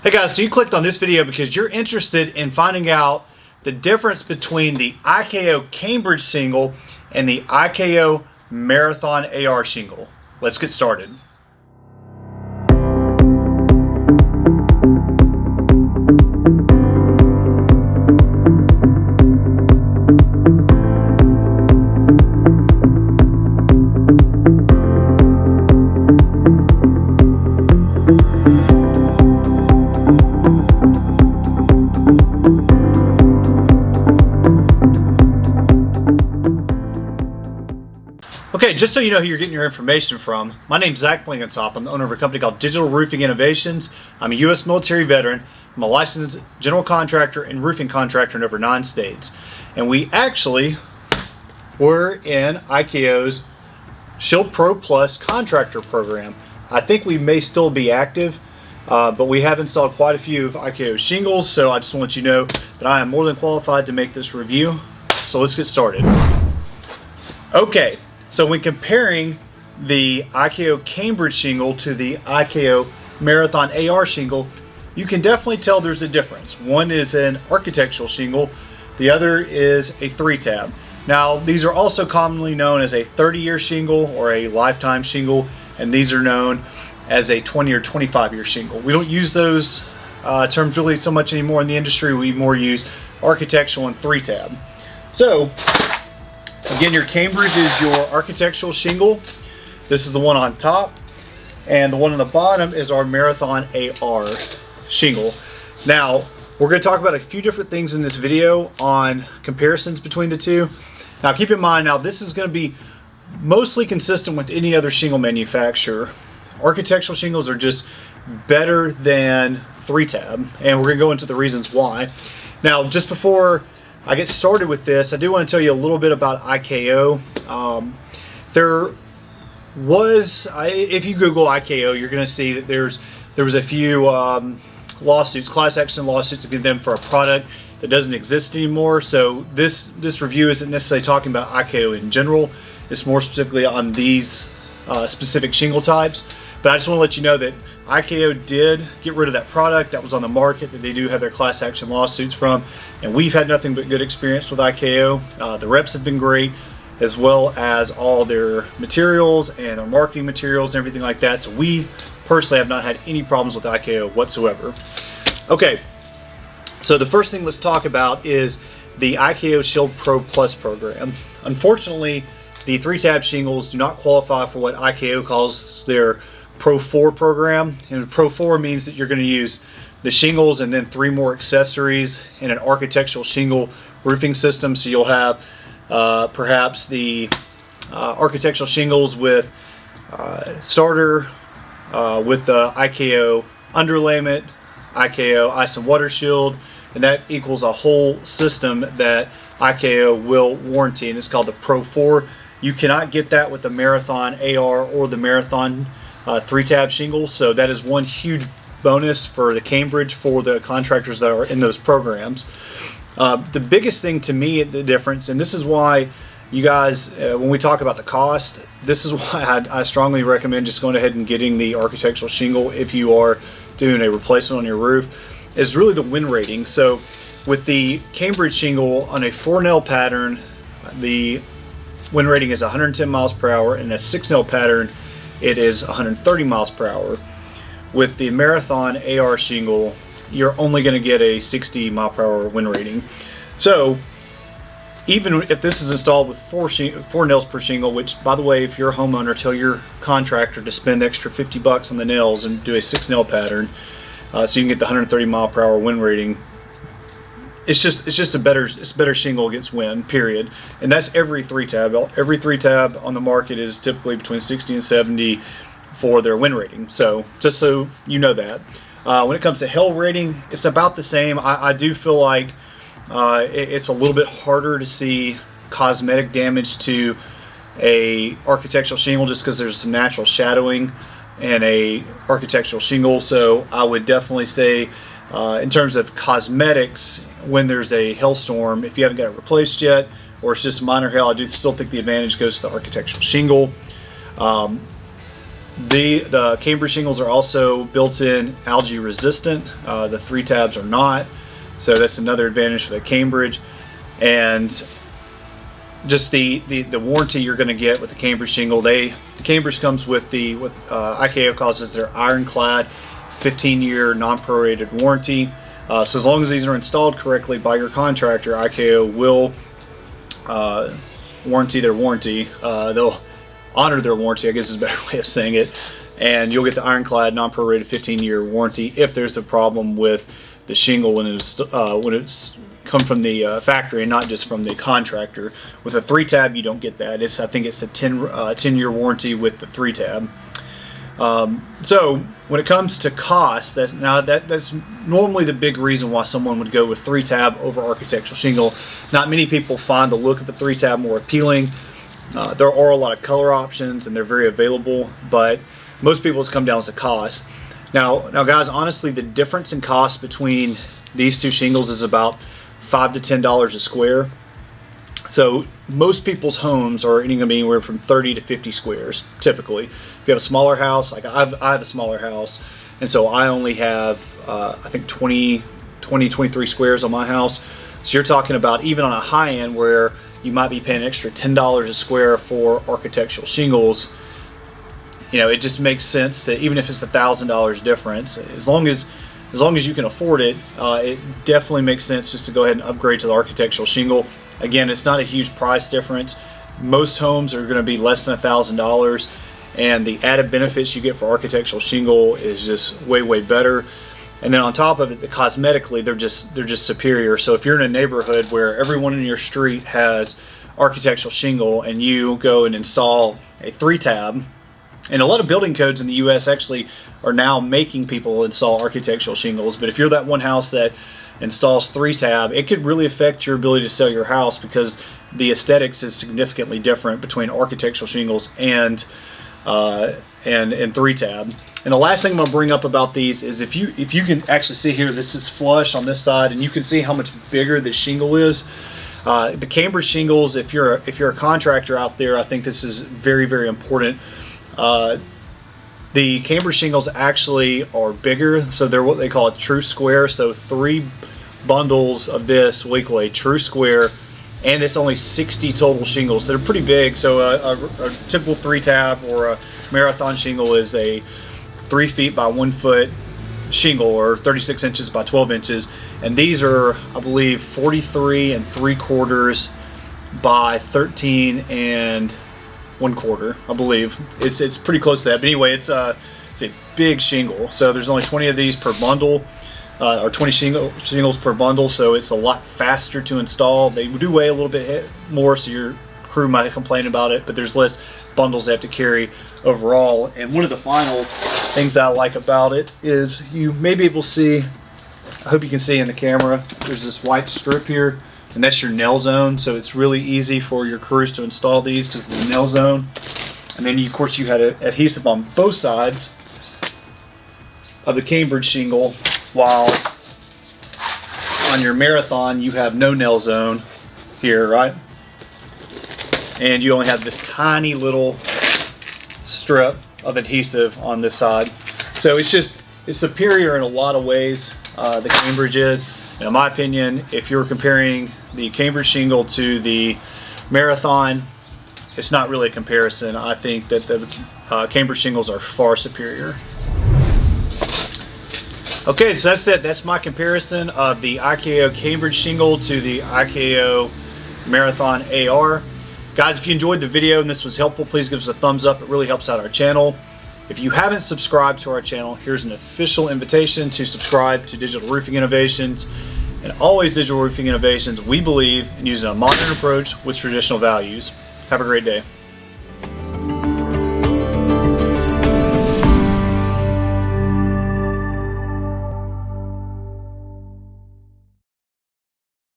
Hey guys, so you clicked on this video because you're interested in finding out the difference between the IKO Cambridge shingle and the IKO Marathon AR shingle. Let's get started. Okay, just so you know who you're getting your information from, my name's Blenkinsopp. I'm the owner of a company called Digital Roofing Innovations. I'm a U.S. military veteran. I'm a licensed general contractor and roofing contractor in over 9 states. And we actually were in IKO's Shield Pro Plus contractor program. I think we may still be active, but we have installed quite a few of IKO shingles, so I just want you to know that I am more than qualified to make this review. So let's get started. Okay. So when comparing the IKO Cambridge shingle to the IKO Marathon AR shingle, you can definitely tell there's a difference. One is an architectural shingle, the other is a 3-tab. Now these are also commonly known as a 30-year shingle or a lifetime shingle, and these are known as a 20 or 25-year shingle. We don't use those terms really so much anymore in the industry. We more use architectural and 3-tab. So again, your Cambridge is your architectural shingle. This is the one on top, and the one on the bottom is our Marathon AR shingle. Now, we're going to talk about a few different things in this video on comparisons between the two. Now, keep in mind, now this is going to be mostly consistent with any other shingle manufacturer. Architectural shingles are just better than 3-tab, and we're going to go into the reasons why. Now, just before I get started with this, I do want to tell you a little bit about IKO. If you Google IKO, you're going to see that there was a few lawsuits, class action lawsuits against them for a product that doesn't exist anymore. So this review isn't necessarily talking about IKO in general. It's more specifically on these specific shingle types. But I just want to let you know that IKO did get rid of that product that was on the market that they do have their class action lawsuits from, and we've had nothing but good experience with IKO. The reps have been great, as well as all their materials and their marketing materials and everything like that. So we personally have not had any problems with IKO whatsoever. Okay, so the first thing let's talk about is the IKO Shield Pro Plus program. Unfortunately, the 3-tab shingles do not qualify for what IKO calls their Pro 4 program, and Pro 4 means that you're going to use the shingles and then 3 more accessories in an architectural shingle roofing system. So you'll have perhaps the architectural shingles with starter, with the IKO underlayment, IKO ice and water shield, and that equals a whole system that IKO will warranty, and it's called the Pro 4. You cannot get that with the Marathon AR or the Marathon 3-tab shingle, so that is one huge bonus for the Cambridge for the contractors that are in those programs. The biggest thing to me, the difference, and this is why you guys, when we talk about the cost, this is why I strongly recommend just going ahead and getting the architectural shingle if you are doing a replacement on your roof, is really the wind rating. So with the Cambridge shingle on a 4-nail pattern, the wind rating is 110 miles per hour, and a 6-nail pattern it is 130 miles per hour. With the Marathon AR shingle, you're only going to get a 60 mile per hour wind rating. So even if this is installed with 4 nails per shingle, which, by the way, if you're a homeowner, tell your contractor to spend extra $50 on the nails and do a 6-nail pattern, so you can get the 130 mile per hour wind rating. It's just a better shingle against wind, period. And that's every 3-tab. Every 3-tab on the market is typically between 60 and 70 for their wind rating. So just so you know that. When it comes to hail rating, it's about the same. I do feel like it's a little bit harder to see cosmetic damage to a architectural shingle just because there's some natural shadowing in a architectural shingle. So I would definitely say in terms of cosmetics, when there's a hailstorm, if you haven't got it replaced yet, or it's just minor hail, I do still think the advantage goes to the architectural shingle. The Cambridge shingles are also built-in algae resistant. The 3 tabs are not, so that's another advantage for the Cambridge. And just the warranty you're going to get with the Cambridge shingle. The Cambridge comes with IKO calls this their ironclad 15-year non-prorated warranty. So as long as these are installed correctly by your contractor, IKO will warranty their warranty. They'll honor their warranty, I guess is a better way of saying it, and you'll get the ironclad non-prorated 15-year warranty if there's a problem with the shingle when it's come from the factory and not just from the contractor. With a 3 tab you don't get that. I think it's a 10-year warranty with the 3 tab. So when it comes to cost, that's normally the big reason why someone would go with 3 tab over architectural shingle. Not many people find the look of the 3 tab more appealing. There are a lot of color options and they're very available, but most people it's come down to cost. Now guys, honestly, the difference in cost between these 2 shingles is about $5 to $10 a square. So most people's homes are going to be anywhere from 30 to 50 squares typically. If you have a smaller house, like I have a smaller house, and so I only have I think 23 squares on my house. So you're talking about, even on a high end where you might be paying an extra $10 a square for architectural shingles, you know, it just makes sense to, even if it's $1,000 difference, as long as you can afford it, it definitely makes sense just to go ahead and upgrade to the architectural shingle. Again, it's not a huge price difference. Most homes are going to be less than $1,000, and the added benefits you get for architectural shingle is just way better. And then on top of it, cosmetically, they're just superior. So if you're in a neighborhood where everyone in your street has architectural shingle and you go and install a 3 tab, and a lot of building codes in the US actually are now making people install architectural shingles, but if you're that one house that installs 3 tab, it could really affect your ability to sell your house, because the aesthetics is significantly different between architectural shingles and 3 tab. And the last thing I'm going to bring up about these is, if you can actually see here, this is flush on this side, and you can see how much bigger the shingle is. The Cambridge shingles, if you're a contractor out there, I think this is very important. The Cambridge shingles actually are bigger, so they're what they call a true square. So 3 bundles of this will equal a true square, and it's only 60 total shingles. So they're pretty big. So a typical 3 tab or a marathon shingle is a 3 feet by 1 foot shingle, or 36 inches by 12 inches, and these are, I believe, 43 3/4 by 13 1/4. I believe it's pretty close to that. But anyway, it's a big shingle. So there's only 20 of these per bundle, or 20 shingles per bundle. So it's a lot faster to install. They do weigh a little bit more, so your crew might complain about it, but there's less bundles they have to carry overall. And one of the final things I like about it is, you may be able to see, I hope you can see in the camera, there's this white strip here, and that's your nail zone. So it's really easy for your crews to install these because of the nail zone. And then of course you had adhesive on both sides of the Cambridge shingle, while on your marathon you have no nail zone here, right? And you only have this tiny little strip of adhesive on this side. So it's superior in a lot of ways, the Cambridge is. And in my opinion, if you're comparing the Cambridge shingle to the marathon, it's not really a comparison. I think that the Cambridge shingles are far superior. Okay, so that's it. That's my comparison of the IKO Cambridge shingle to the IKO Marathon AR. Guys, if you enjoyed the video and this was helpful, please give us a thumbs up. It really helps out our channel. If you haven't subscribed to our channel, here's an official invitation to subscribe to Digital Roofing Innovations. And always Digital Roofing Innovations, we believe in using a modern approach with traditional values. Have a great day.